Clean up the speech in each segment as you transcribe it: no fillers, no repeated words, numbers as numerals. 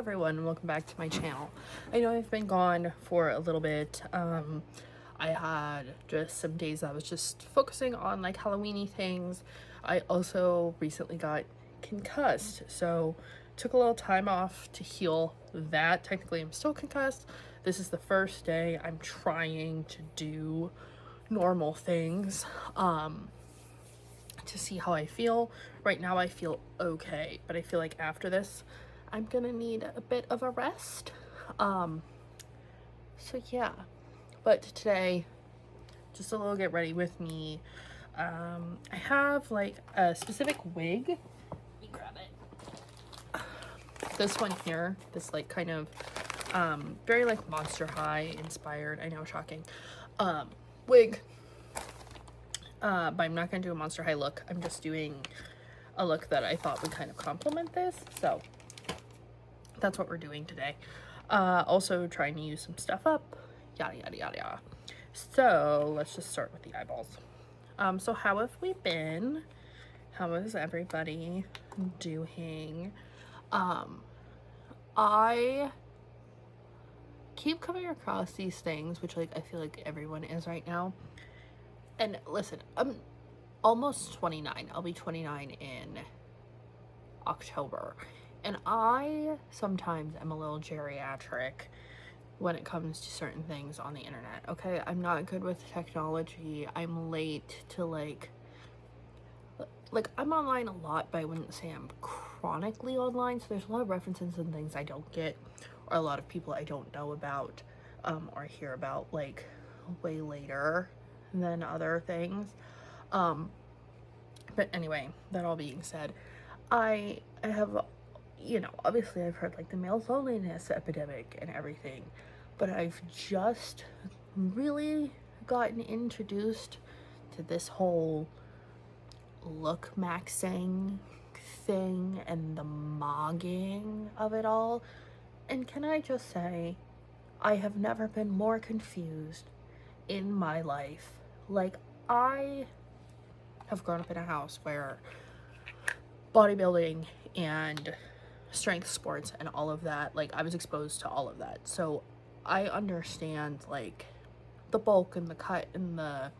everyone, and welcome back to my channel. I know I've been gone for a little bit. I had just some days I was just focusing on like Halloweeny things. I also recently got concussed, so took a little time off to heal that. Technically I'm still concussed. This is the first day I'm trying to do normal things to see how I feel. Right now I feel okay, but I feel like after this I'm gonna need a bit of a rest. So yeah, but today, just a little get ready with me. I have like a specific wig. Let me grab it. This one here, this like kind of very like Monster High inspired, I know, shocking, wig. But I'm not gonna do a Monster High look. I'm just doing a look that I thought would kind of complement this. So that's what we're doing today. Also trying to use some stuff up, yada yada yada yada. So let's just start with the eyeballs. So how have we been? How is everybody doing? I keep coming across these things, which like I feel like everyone is right now. And listen, I'm almost 29. I'll be 29 in October. And I sometimes am a little geriatric when it comes to certain things on the internet, okay? I'm not good with technology. I'm late to like I'm online a lot, but I wouldn't say I'm chronically online. So there's a lot of references and things I don't get, or a lot of people I don't know about, or hear about like way later than other things. But anyway, that all being said, I have, you know, obviously I've heard like the male loneliness epidemic and everything, but I've just really gotten introduced to this whole LookMaxxing thing and the mogging of it all. And can I just say, I have never been more confused in my life. Like, I have grown up in a house where bodybuilding and strength sports and all of that, like I was exposed to all of that, so I understand like the bulk and the cut and the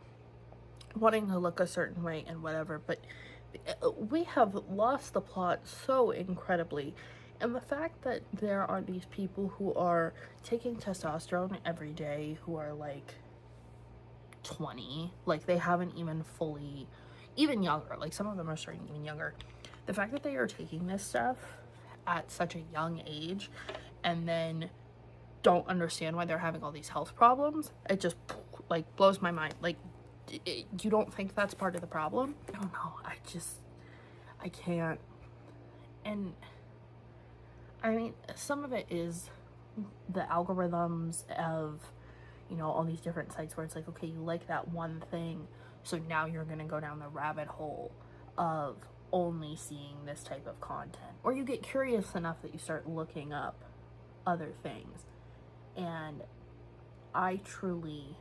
wanting to look a certain way and whatever, but we have lost the plot so incredibly. And the fact that there are these people who are taking testosterone every day who are like 20, like they haven't even fully, even younger, like some of them are starting even younger. The fact that they are taking this stuff at such a young age and then don't understand why they're having all these health problems, it just like blows my mind. Like, you don't think that's part of the problem? I don't know. I can't. And I mean, some of it is the algorithms of, you know, all these different sites where it's like, okay, you like that one thing, so now you're gonna go down the rabbit hole of only seeing this type of content, or you get curious enough that you start looking up other things. And I truly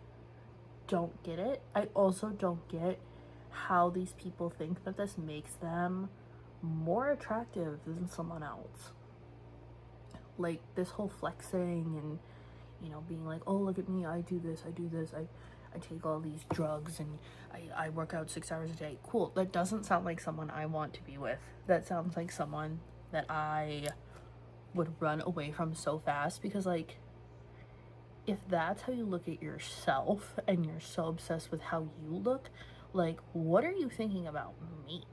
don't get it. I also don't get how these people think that this makes them more attractive than someone else. Like this whole flexing and, you know, being like, oh, look at me, I do this, I take all these drugs and I work out 6 hours a day. Cool. That doesn't sound like someone I want to be with. That sounds like someone that I would run away from so fast, because like, if that's how you look at yourself and you're so obsessed with how you look, like, what are you thinking about me?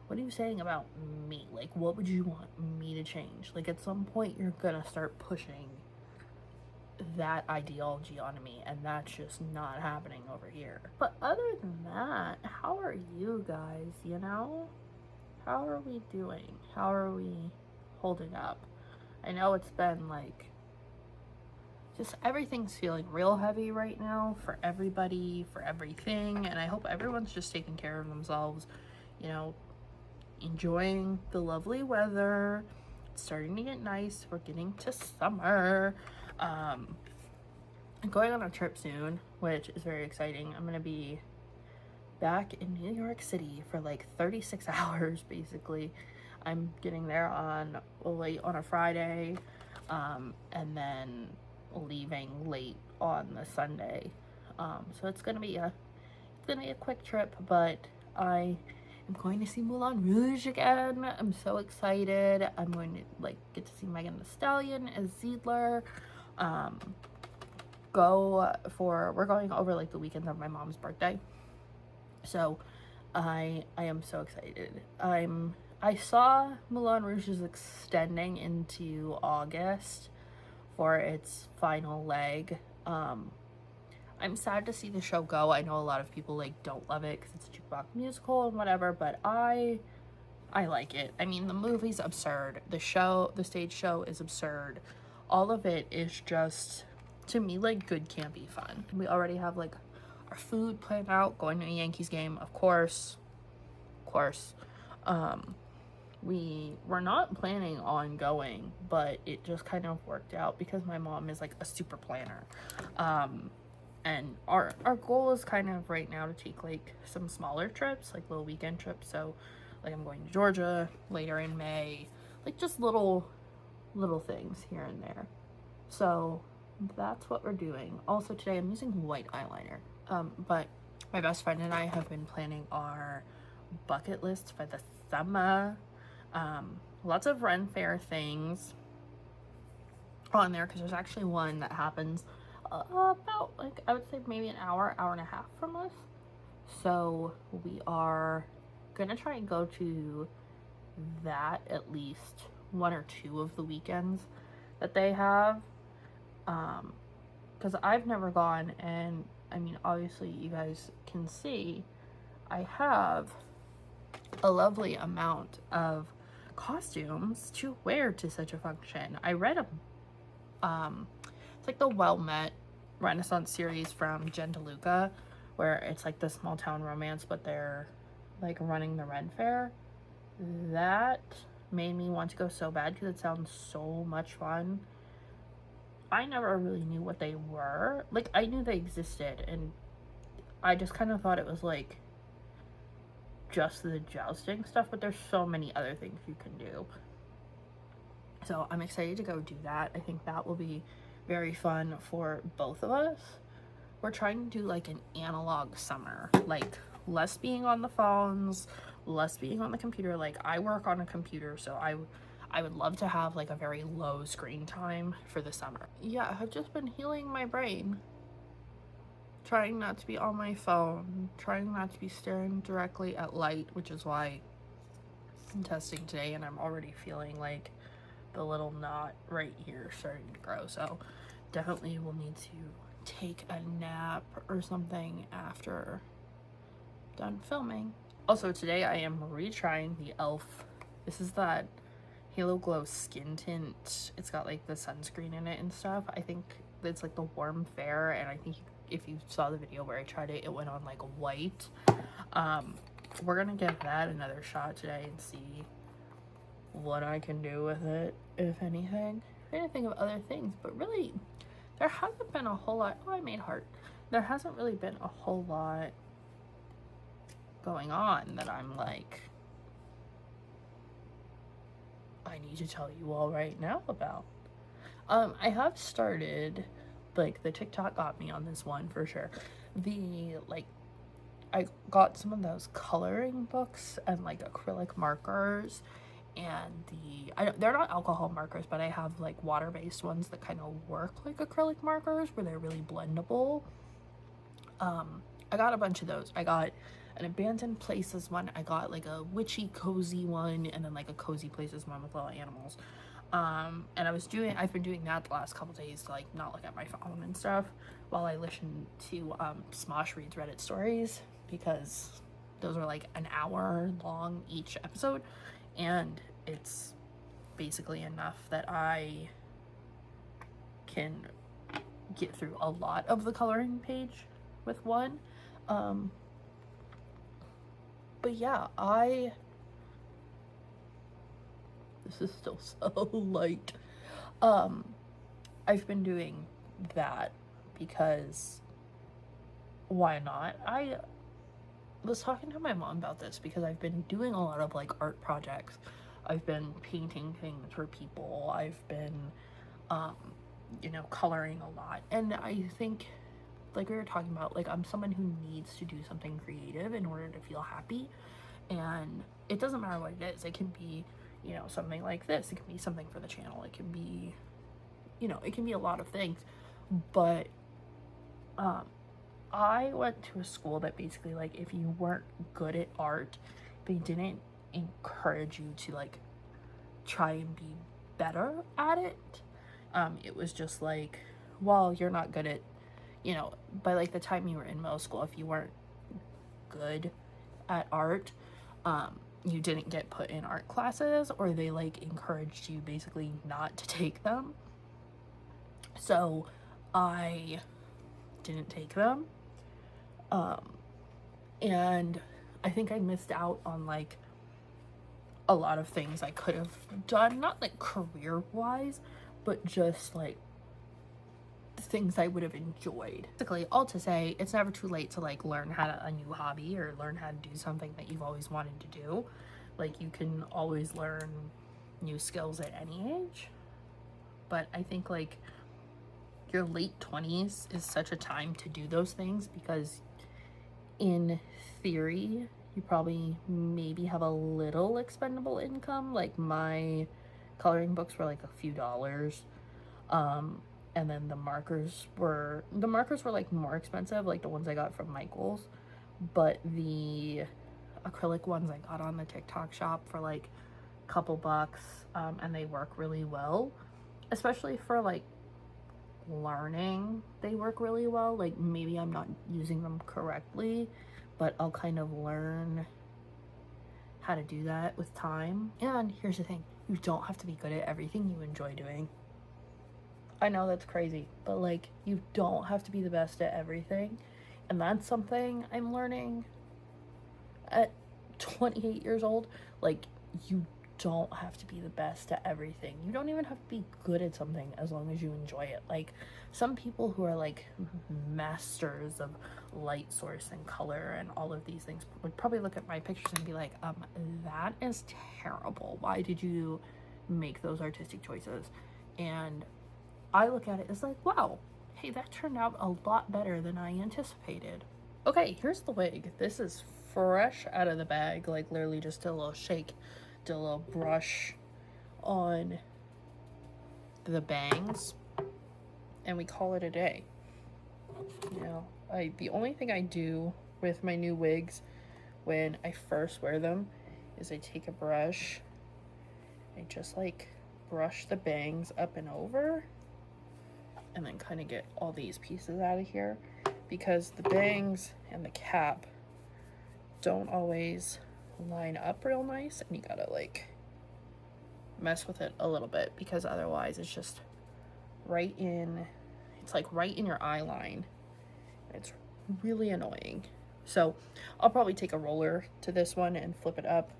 What are you saying about me? Like, what would you want me to change? Like, at some point you're gonna start pushing that ideology on me, and that's just not happening over here. But other than that, how are you guys, you know? How are we doing? How are we holding up? I know it's been like, just everything's feeling real heavy right now for everybody, for everything, and I hope everyone's just taking care of themselves, you know, enjoying the lovely weather. It's starting to get nice. We're getting to summer. I'm going on a trip soon, which is very exciting. I'm gonna be back in New York City for like 36 hours basically. I'm getting there on late on a Friday, and then leaving late on the Sunday. So it's gonna be a quick trip, but I am going to see Moulin Rouge again. I'm so excited. I'm going to like get to see Megan Thee Stallion as Ziedler. We're going over like the weekend of my mom's birthday. So I am so excited. I saw Moulin Rouge is extending into August for its final leg. I'm sad to see the show go. I know a lot of people like don't love it because it's a jukebox musical and whatever, but I like it. I mean, the movie's absurd. The stage show is absurd. All of it is just, to me, like good campy fun. We already have like our food planned out, going to a Yankees game, of course. We were not planning on going, but it just kind of worked out because my mom is like a super planner. And our goal is kind of right now to take like some smaller trips, like little weekend trips. So like I'm going to Georgia later in May, like just little things here and there. So that's what we're doing. Also today I'm using white eyeliner. But my best friend and I have been planning our bucket list for the summer. Lots of Ren Fair things on there because there's actually one that happens about like I would say maybe an hour and a half from us. So we are gonna try and go to that at least 1 or 2 of the weekends that they have, because I've never gone, and I mean obviously you guys can see I have a lovely amount of costumes to wear to such a function. I read it's like the Well Met Renaissance series from Jen DeLuca, where it's like the small town romance, but they're like running the Ren Fair. That made me want to go so bad because it sounds so much fun. I never really knew what they were. Like, I knew they existed, and I just kind of thought it was like just the jousting stuff, but there's so many other things you can do. So I'm excited to go do that. I think that will be very fun for both of us. We're trying to do like an analog summer, like less being on the phones, less being on the computer. Like I work on a computer, so I would love to have like a very low screen time for the summer. Yeah, I've just been healing my brain. Trying not to be on my phone, trying not to be staring directly at light, which is why I'm testing today and I'm already feeling like the little knot right here starting to grow. So definitely will need to take a nap or something after done filming. Also today I am retrying the e.l.f. This is that Halo Glow skin tint. It's got like the sunscreen in it and stuff. I think it's like the Warm Fair, and I think if you saw the video where I tried it, it went on like white. We're gonna give that another shot today and see what I can do with it, if anything. I'm trying to think of other things, but really there hasn't been a whole lot. Oh, I made heart. There hasn't really been a whole lot going on that I'm like, I need to tell you all right now about. I have started, like, the TikTok got me on this one for sure. I got some of those coloring books and like acrylic markers, and they're not alcohol markers, but I have like water-based ones that kind of work like acrylic markers where they're really blendable. I got a bunch of those. I got an abandoned places one, I got like a witchy cozy one, and then like a cozy places one with little animals. And I've been doing that the last couple days to like not look at my phone and stuff while I listen to Smosh Reads Reddit stories, because those are like an hour long each episode, and it's basically enough that I can get through a lot of the coloring page with one. But yeah, this is still so light. I've been doing that because why not? I was talking to my mom about this because I've been doing a lot of like art projects I've been painting things for people. I've been, you know, coloring a lot. And I think, like we were talking about, like, I'm someone who needs to do something creative in order to feel happy. And it doesn't matter what it is. It can be, you know, something like this. It can be something for the channel. It can be, you know, it can be a lot of things. But I went to a school that basically, like, if you weren't good at art, they didn't encourage you to, like, try and be better at it. It was just like, well, you're not good at, you know, by like the time you were in middle school, if you weren't good at art, you didn't get put in art classes, or they like encouraged you basically not to take them. So I didn't take them. And I think I missed out on like a lot of things I could have done, not like career wise, but just like things I would have enjoyed. Basically, all to say, it's never too late to like learn a new hobby or learn how to do something that you've always wanted to do. Like, you can always learn new skills at any age. But I think like your late 20s is such a time to do those things, because in theory you probably maybe have a little expendable income. Like, my coloring books were like a few dollars, and then the markers were like more expensive, like the ones I got from Michael's, but the acrylic ones I got on the TikTok shop for like a couple bucks, and they work really well, especially for like learning. They work really well. Like, maybe I'm not using them correctly, but I'll kind of learn how to do that with time. And here's the thing, you don't have to be good at everything you enjoy doing. I know that's crazy, but like, you don't have to be the best at everything. And that's something I'm learning at 28 years old. Like, you don't have to be the best at everything. You don't even have to be good at something as long as you enjoy it. Like, some people who are like masters of light source and color and all of these things would probably look at my pictures and be like, that is terrible. Why did you make those artistic choices? And I look at it as like, wow, hey, that turned out a lot better than I anticipated. Okay, here's the wig. This is fresh out of the bag. Like, literally just did a little shake, did a little brush on the bangs, and we call it a day. You know, the only thing I do with my new wigs when I first wear them is I take a brush, I just like brush the bangs up and over, and then kind of get all these pieces out of here, because the bangs and the cap don't always line up real nice, and you gotta like mess with it a little bit, because otherwise it's just right in, it's like right in your eye line. It's really annoying. So I'll probably take a roller to this one and flip it up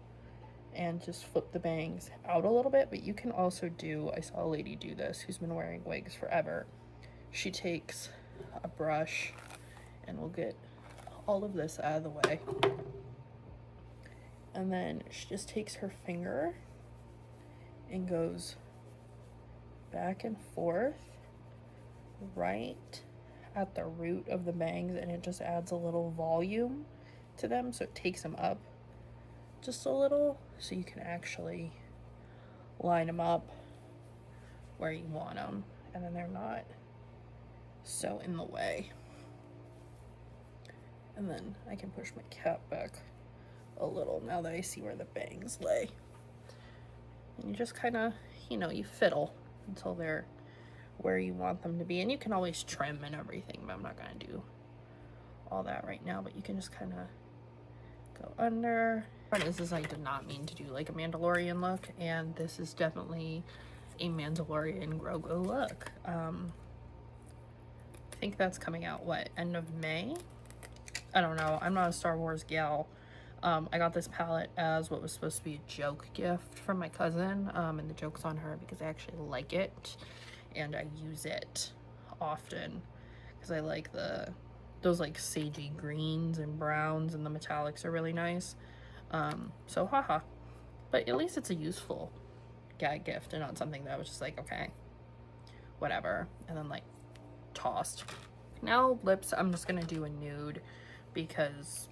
and just flip the bangs out a little bit. But you can also do, I saw a lady do this who's been wearing wigs forever. She takes a brush, and we'll get all of this out of the way, and then she just takes her finger and goes back and forth right at the root of the bangs, and it just adds a little volume to them, so it takes them up just a little, so you can actually line them up where you want them, and then they're not so in the way. And then I can push my cap back a little now that I see where the bangs lay. And you just kind of, you know, you fiddle until they're where you want them to be. And you can always trim and everything, but I'm not going to do all that right now. But you can just kind of go under. This is, I did not mean to do like a Mandalorian look, and this is definitely a Mandalorian Grogu look. I think that's coming out, what, end of May? I don't know. I'm not a Star Wars gal. I got this palette as what was supposed to be a joke gift from my cousin, and the joke's on her because I actually like it, and I use it often because I like those like sagey greens and browns, and the metallics are really nice. So haha. But at least it's a useful gag gift and not something that I was just like, okay, whatever, and then like tossed. Now lips, I'm just gonna do a nude because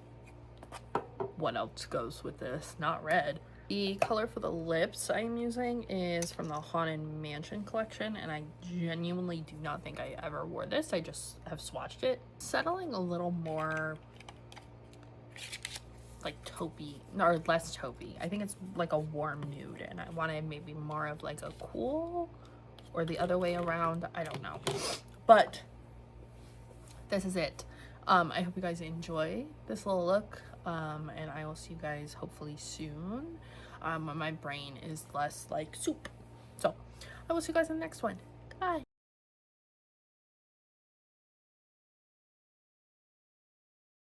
what else goes with this? Not red. The color for the lips I'm using is from the Haunted Mansion collection, and I genuinely do not think I ever wore this. I just have swatched it. Settling a little more like taupey, or less taupey. I think it's like a warm nude, and I wanted maybe more of like a cool, or the other way around. I don't know. But this is it. I hope you guys enjoy this little look, and I will see you guys hopefully soon when my brain is less like soup. So I will see you guys in the next one.